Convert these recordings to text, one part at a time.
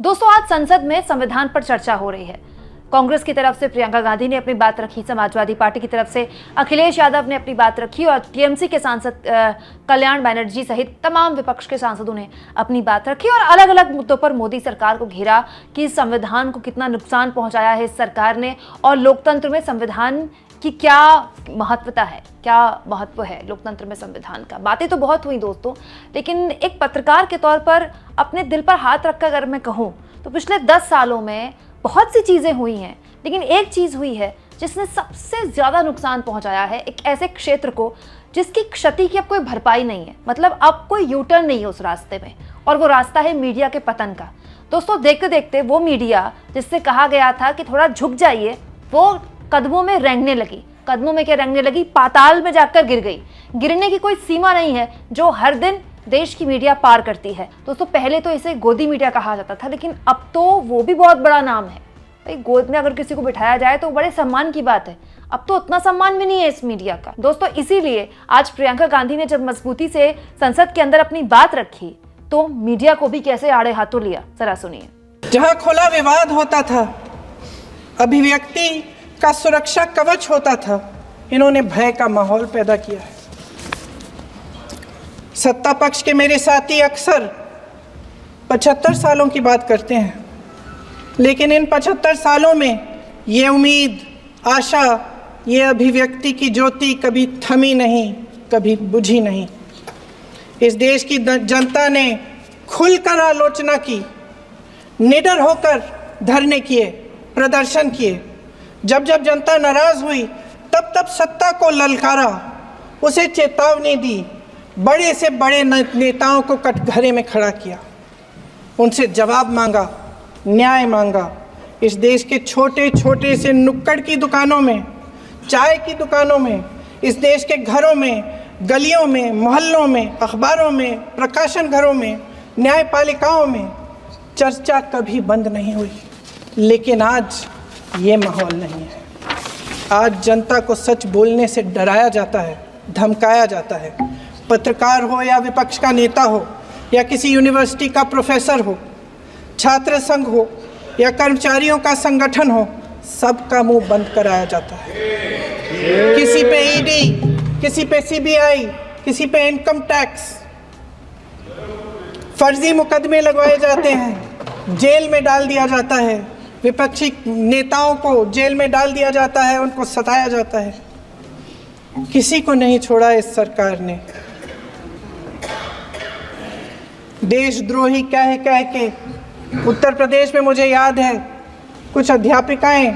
दोस्तों, आज संसद में संविधान पर चर्चा हो रही है। कांग्रेस की तरफ से प्रियंका गांधी ने अपनी बात रखी, समाजवादी पार्टी की तरफ से अखिलेश यादव ने अपनी बात रखी और टीएमसी के सांसद कल्याण बनर्जी सहित तमाम विपक्ष के सांसदों ने अपनी बात रखी और अलग अलग मुद्दों पर मोदी सरकार को घेरा कि संविधान को कितना नुकसान पहुंचाया है इस सरकार ने और लोकतंत्र में संविधान की क्या महत्वता है, क्या महत्व है लोकतंत्र में संविधान का। बातें तो बहुत हुई दोस्तों, लेकिन एक पत्रकार के तौर पर अपने दिल पर हाथ रखकर अगर मैं कहूँ तो पिछले 10 सालों में बहुत सी चीज़ें हुई हैं, लेकिन एक चीज़ हुई है जिसने सबसे ज़्यादा नुकसान पहुंचाया है एक ऐसे क्षेत्र को जिसकी क्षति की अब कोई भरपाई नहीं है। मतलब अब कोई यू टर्न नहीं है उस रास्ते में, और वो रास्ता है मीडिया के पतन का। दोस्तों, देखते देखते वो मीडिया जिससे कहा गया था कि थोड़ा झुक जाइए, वो कदमों में रेंगने लगी। कदमों में क्या रेंगने लगी? पाताल में जाकर गिर गई। गिरने की कोई सीमा नहीं है जो हर दिन देश की मीडिया पार करती है। दोस्तों, पहले तो इसे गोदी मीडिया कहा जाता था, लेकिन अब तो वो भी बहुत बड़ा नाम है। भाई, गोद में अगर किसी को बिठाया जाए तो बड़े सम्मान की बात है। अब तो उतना सम्मान भी नहीं है इस मीडिया का। दोस्तों, इसीलिए आज प्रियंका गांधी ने जब मजबूती से संसद के अंदर अपनी बात रखी तो मीडिया को भी कैसे आड़े हाथों लिया, जरा सुनिए। जहां खुला विवाद होता था, अभिव्यक्ति का सुरक्षा कवच होता था, इन्होंने भय का माहौल पैदा किया है। सत्ता पक्ष के मेरे साथी अक्सर 75 सालों की बात करते हैं, लेकिन इन 75 सालों में ये उम्मीद, आशा, ये अभिव्यक्ति की ज्योति कभी थमी नहीं, कभी बुझी नहीं। इस देश की जनता ने खुलकर आलोचना की, निडर होकर धरने किए, प्रदर्शन किए। जब जब जनता नाराज हुई तब तब सत्ता को ललकारा, उसे चेतावनी दी, बड़े से बड़े नेताओं को कटघरे में खड़ा किया, उनसे जवाब मांगा, न्याय मांगा। इस देश के छोटे छोटे से नुक्कड़ की दुकानों में, चाय की दुकानों में, इस देश के घरों में, गलियों में, मोहल्लों में, अखबारों में, प्रकाशन घरों में, न्यायपालिकाओं में चर्चा कभी बंद नहीं हुई। लेकिन आज ये माहौल नहीं है। आज जनता को सच बोलने से डराया जाता है, धमकाया जाता है। पत्रकार हो या विपक्ष का नेता हो या किसी यूनिवर्सिटी का प्रोफेसर हो, छात्र संघ हो या कर्मचारियों का संगठन हो, सबका मुंह बंद कराया जाता है। किसी पे ईडी, किसी पे सीबीआई, किसी पे इनकम टैक्स, फर्जी मुकदमे लगवाए जाते हैं, जेल में डाल दिया जाता है, विपक्षी नेताओं को जेल में डाल दिया जाता है, उनको सताया जाता है। किसी को नहीं छोड़ा इस सरकार ने। देशद्रोही कह के उत्तर प्रदेश में मुझे याद है कुछ अध्यापिकाएं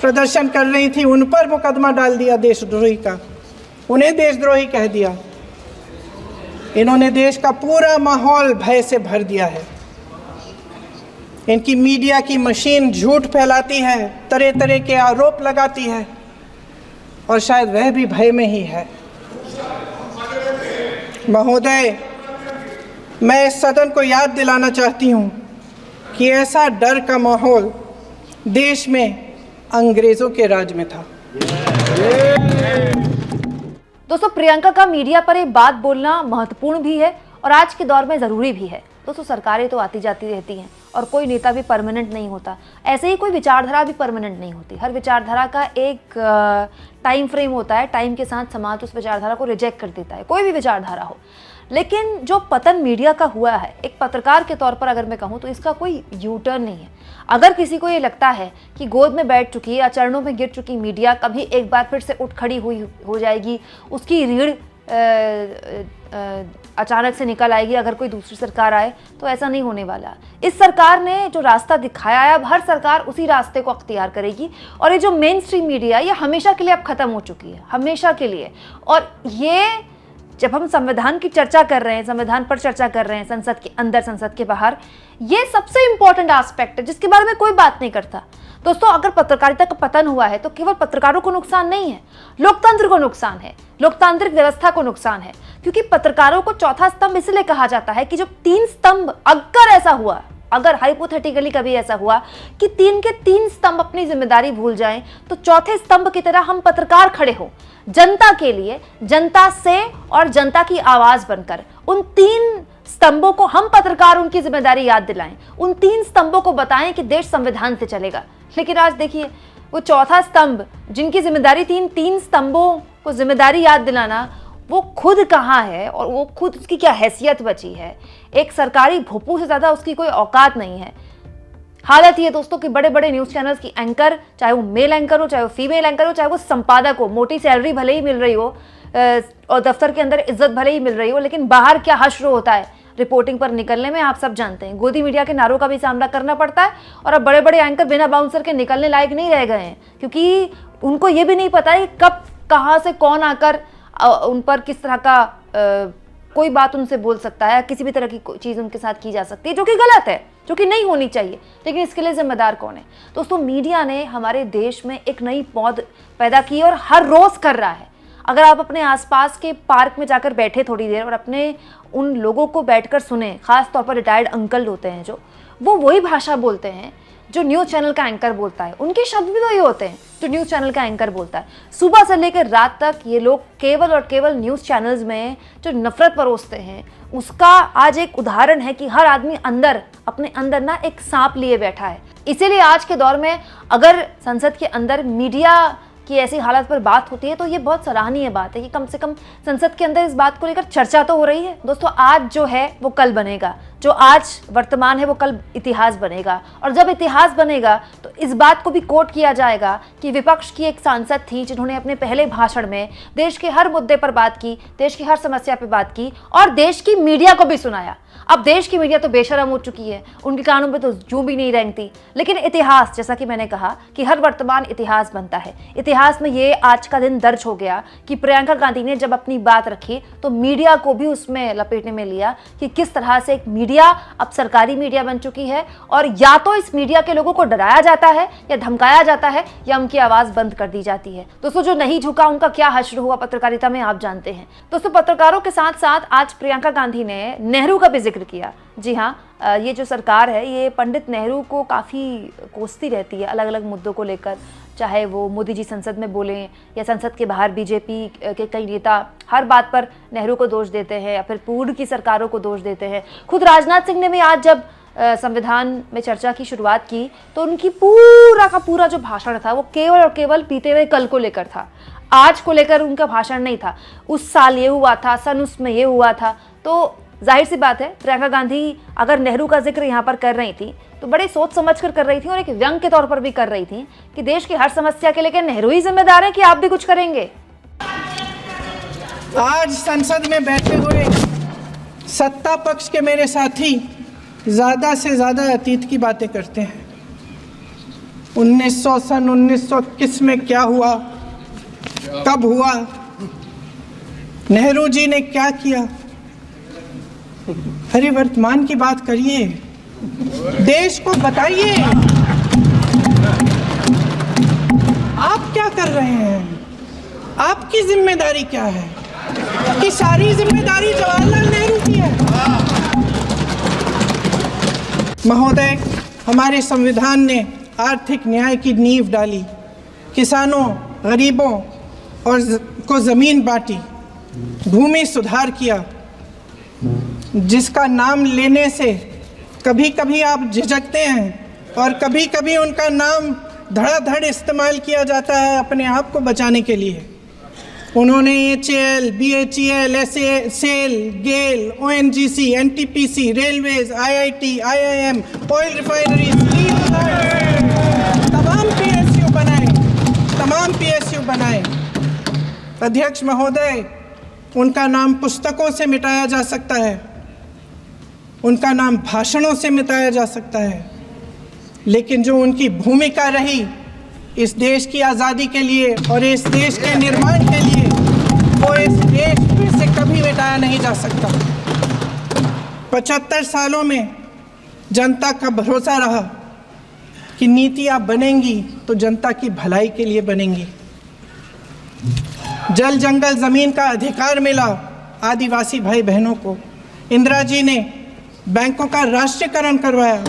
प्रदर्शन कर रही थी, उन पर मुकदमा डाल दिया देशद्रोही का, उन्हें देशद्रोही कह दिया। इन्होंने देश का पूरा माहौल भय से भर दिया है। इनकी मीडिया की मशीन झूठ फैलाती है, तरह तरह के आरोप लगाती है, और शायद वह भी भय में ही है। महोदय, मैं इस सदन को याद दिलाना चाहती हूँ कि ऐसा डर का माहौल देश में अंग्रेजों के राज में था। दोस्तों, प्रियंका का मीडिया पर एक बात बोलना महत्वपूर्ण भी है और आज के दौर में ज़रूरी भी है। दोस्तों, सरकारें तो आती जाती रहती हैं और कोई नेता भी परमानेंट नहीं होता। ऐसे ही कोई विचारधारा भी परमानेंट नहीं होती। हर विचारधारा का एक टाइम फ्रेम होता है। टाइम के साथ समाज उस विचारधारा को रिजेक्ट कर देता है, कोई भी विचारधारा हो। लेकिन जो पतन मीडिया का हुआ है, एक पत्रकार के तौर पर अगर मैं कहूँ तो इसका कोई यू टर्न नहीं है। अगर किसी को ये लगता है कि गोद में बैठ चुकी या चरणों में गिर चुकी मीडिया कभी एक बार फिर से उठ खड़ी हो जाएगी, उसकी रीढ़ अचानक से निकल आएगी अगर कोई दूसरी सरकार आए, तो ऐसा नहीं होने वाला। इस सरकार ने जो रास्ता दिखाया है, अब हर सरकार उसी रास्ते को अख्तियार करेगी। और ये जो मेन स्ट्रीम मीडिया, ये हमेशा के लिए अब खत्म हो चुकी है, हमेशा के लिए। और ये जब हम संविधान की चर्चा कर रहे हैं, संविधान पर चर्चा कर रहे हैं, संसद के अंदर, संसद के बाहर, ये सबसे इंपॉर्टेंट एस्पेक्ट है जिसके बारे में कोई बात नहीं करता। दोस्तों, अगर पत्रकारिता का पतन हुआ है तो केवल पत्रकारों को नुकसान नहीं है, लोकतंत्र को नुकसान है, लोकतांत्रिक व्यवस्था को नुकसान है। क्योंकि पत्रकारों को चौथा स्तंभ इसलिए कहा जाता है कि जब 3 स्तंभ, अगर ऐसा हुआ, अगर हाइपोथेटिकली कभी ऐसा हुआ कि 3 के 3 स्तंभ अपनी जिम्मेदारी भूल जाएं, तो चौथे स्तंभ की तरह हम पत्रकार खड़े हो जनता के लिए, जनता से और जनता की आवाज बनकर। उन 3 स्तंभों को हम पत्रकार उनकी जिम्मेदारी याद दिलाएं, उन 3 स्तंभों को बताएं कि देश संविधान से चलेगा। लेकिन आज देखिए वो चौथा स्तंभ जिनकी जिम्मेदारी 3 स्तंभों को जिम्मेदारी याद दिलाना, वो खुद कहाँ है और वो खुद उसकी क्या हैसियत बची है। एक सरकारी भोपू से ज्यादा उसकी कोई औकात नहीं है। हालत ये दोस्तों कि बड़े बड़े न्यूज चैनल्स की एंकर, चाहे वो मेल एंकर हो, चाहे वो फीमेल एंकर हो, चाहे वो संपादक हो, मोटी सैलरी भले ही मिल रही हो और दफ्तर के अंदर इज्जत भले ही मिल रही हो, लेकिन बाहर क्या हश्र होता है रिपोर्टिंग पर निकलने में, आप सब जानते हैं। गोदी मीडिया के नारों का भी सामना करना पड़ता है और अब बड़े बड़े एंकर बिना बाउंसर के निकलने लायक नहीं रह गए हैं, क्योंकि उनको ये भी नहीं पता है कि कब कहाँ से कौन आकर उन पर किस तरह का कोई बात उनसे बोल सकता है, किसी भी तरह की चीज़ उनके साथ की जा सकती है जो कि गलत है, जो कि नहीं होनी चाहिए। लेकिन इसके लिए जिम्मेदार कौन है? दोस्तों, मीडिया ने हमारे देश में एक नई पौध पैदा की और हर रोज़ कर रहा है। अगर आप अपने आसपास के पार्क में जाकर बैठे थोड़ी देर और अपने उन लोगों को बैठकर सुने, खास तौर पर रिटायर्ड अंकल होते हैं जो, वो वही भाषा बोलते हैं जो न्यूज़ चैनल का एंकर बोलता है। उनके शब्द भी वही होते हैं जो न्यूज़ चैनल का एंकर बोलता है। सुबह से लेकर रात तक ये लोग केवल और केवल न्यूज़ चैनल्स में जो नफरत परोसते हैं, उसका आज एक उदाहरण है कि हर आदमी अंदर अपने अंदर ना एक सांप लिए बैठा है। इसीलिए आज के दौर में अगर संसद के अंदर मीडिया की ऐसी हालत पर बात होती है तो ये बहुत सराहनीय बात है कि कम से कम संसद के अंदर इस बात को लेकर चर्चा तो हो रही है। दोस्तों, आज जो है वो कल बनेगा, जो आज वर्तमान है वो कल इतिहास बनेगा, और जब इतिहास बनेगा तो इस बात को भी कोट किया जाएगा कि विपक्ष की एक सांसद थी जिन्होंने अपने पहले भाषण में देश के हर मुद्दे पर बात की, देश की हर समस्या पर बात की और देश की मीडिया को भी सुनाया। अब देश की मीडिया तो बेशरम हो चुकी है, उनके कानों पे तो जूं भी नहीं रेंगती, लेकिन इतिहास, जैसा कि मैंने कहा कि हर वर्तमान इतिहास बनता है। इतिहास में ये आज का दिन दर्ज हो गया कि प्रियंका गांधी ने जब अपनी बात रखी तो मीडिया को भी उसमें लपेटने में लिया कि किस तरह से एक मीडिया अब सरकारी मीडिया बन चुकी है और या तो इस मीडिया के लोगों को डराया जाता है या धमकाया जाता है या उनकी आवाज बंद कर दी जाती है। दोस्तों, जो नहीं झुका उनका क्या हश्र हुआ पत्रकारिता में आप जानते हैं। दोस्तों, पत्रकारों के साथ साथ आज प्रियंका गांधी ने नेहरू का भी जिक्र किया। जी हाँ, ये जो सरकार है ये पंडित नेहरू को काफ़ी कोसती रहती है अलग अलग मुद्दों को लेकर, चाहे वो मोदी जी संसद में बोलें या संसद के बाहर बीजेपी के कई नेता हर बात पर नेहरू को दोष देते हैं या फिर पूर्व की सरकारों को दोष देते हैं। खुद राजनाथ सिंह ने भी आज जब संविधान में चर्चा की शुरुआत की तो उनकी पूरा का पूरा जो भाषण था वो केवल और केवल बीते हुए कल को लेकर था, आज को लेकर उनका भाषण नहीं था। उस साल ये हुआ था, सन उसमें ये हुआ था। तो जाहिर सी बात है प्रियंका गांधी अगर नेहरू का जिक्र यहाँ पर कर रही थी तो बड़े सोच समझ कर रही थी और एक व्यंग के तौर पर भी कर रही थी कि देश की हर समस्या के लिए नेहरू ही जिम्मेदार है कि आप भी कुछ करेंगे। आज संसद में बैठे हुए सत्ता पक्ष के मेरे साथी ज़्यादा से ज़्यादा अतीत की बातें करते हैं। 1921 में क्या हुआ, कब हुआ, नेहरू जी ने क्या किया। अरे वर्तमान की बात करिए, देश को बताइए आप क्या कर रहे हैं, आपकी जिम्मेदारी क्या है। कि सारी जिम्मेदारी जवाहरलाल नेहरू की है। महोदय, हमारे संविधान ने आर्थिक न्याय की नींव डाली, किसानों, गरीबों और को ज़मीन बांटी, भूमि सुधार किया, जिसका नाम लेने से कभी कभी आप झिझकते हैं और कभी कभी उनका नाम धड़ाधड़ इस्तेमाल किया जाता है अपने आप को बचाने के लिए। उन्होंने HAL, BHEL, SAL, गेल, ONGC, NTPC, railways, IIT, IIM, oil refineries, तमाम PSU बनाए। अध्यक्ष महोदय, उनका नाम पुस्तकों से मिटाया जा सकता है, उनका नाम भाषणों से मिटाया जा सकता है, लेकिन जो उनकी भूमिका रही इस देश की आज़ादी के लिए और इस देश के निर्माण के लिए, वो इस देश से कभी मिटाया नहीं जा सकता। 75 सालों में जनता का भरोसा रहा कि नीतियाँ बनेंगी तो जनता की भलाई के लिए बनेंगी। जल जंगल ज़मीन का अधिकार मिला आदिवासी भाई बहनों को। इंदिरा जी ने बैंकों का राष्ट्रीयकरण करवाया,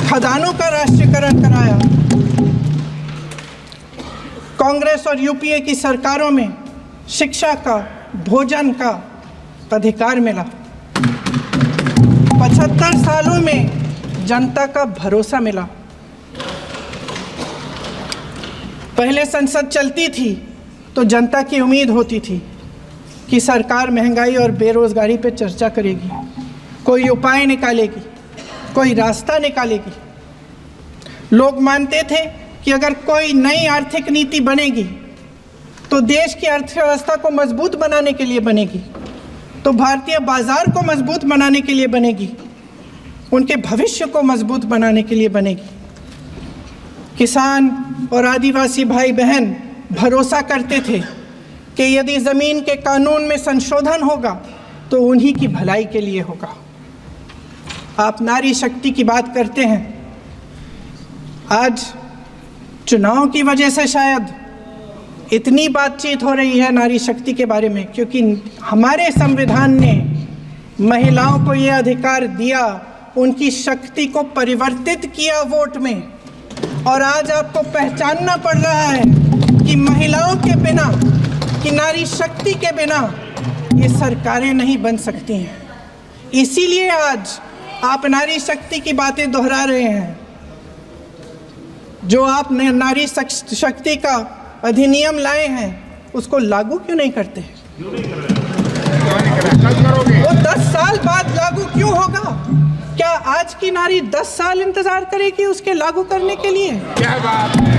खदानों का राष्ट्रीयकरण कराया। कांग्रेस और UPA की सरकारों में शिक्षा का, भोजन का अधिकार मिला। 75 सालों में जनता का भरोसा मिला। पहले संसद चलती थी तो जनता की उम्मीद होती थी कि सरकार महंगाई और बेरोजगारी पर चर्चा करेगी, कोई उपाय निकालेगी, कोई रास्ता निकालेगी। लोग मानते थे कि अगर कोई नई आर्थिक नीति बनेगी तो देश की अर्थव्यवस्था को मजबूत बनाने के लिए बनेगी, तो भारतीय बाजार को मजबूत बनाने के लिए बनेगी, उनके भविष्य को मजबूत बनाने के लिए बनेगी। किसान और आदिवासी भाई बहन भरोसा करते थे कि यदि ज़मीन के कानून में संशोधन होगा तो उन्हीं की भलाई के लिए होगा। आप नारी शक्ति की बात करते हैं। आज चुनाव की वजह से शायद इतनी बातचीत हो रही है नारी शक्ति के बारे में, क्योंकि हमारे संविधान ने महिलाओं को ये अधिकार दिया, उनकी शक्ति को परिवर्तित किया वोट में। और आज आपको पहचानना पड़ रहा है कि महिलाओं के बिना, कि नारी शक्ति के बिना ये सरकारें नहीं बन सकती हैं। इसीलिए आज आप नारी शक्ति की बातें दोहरा रहे हैं। जो आप नारी शक्ति का अधिनियम लाए हैं उसको लागू क्यों नहीं करते? वो 10 साल बाद लागू क्यों होगा? क्या आज की नारी 10 साल इंतजार करेगी उसके लागू करने के लिए? क्या बात है।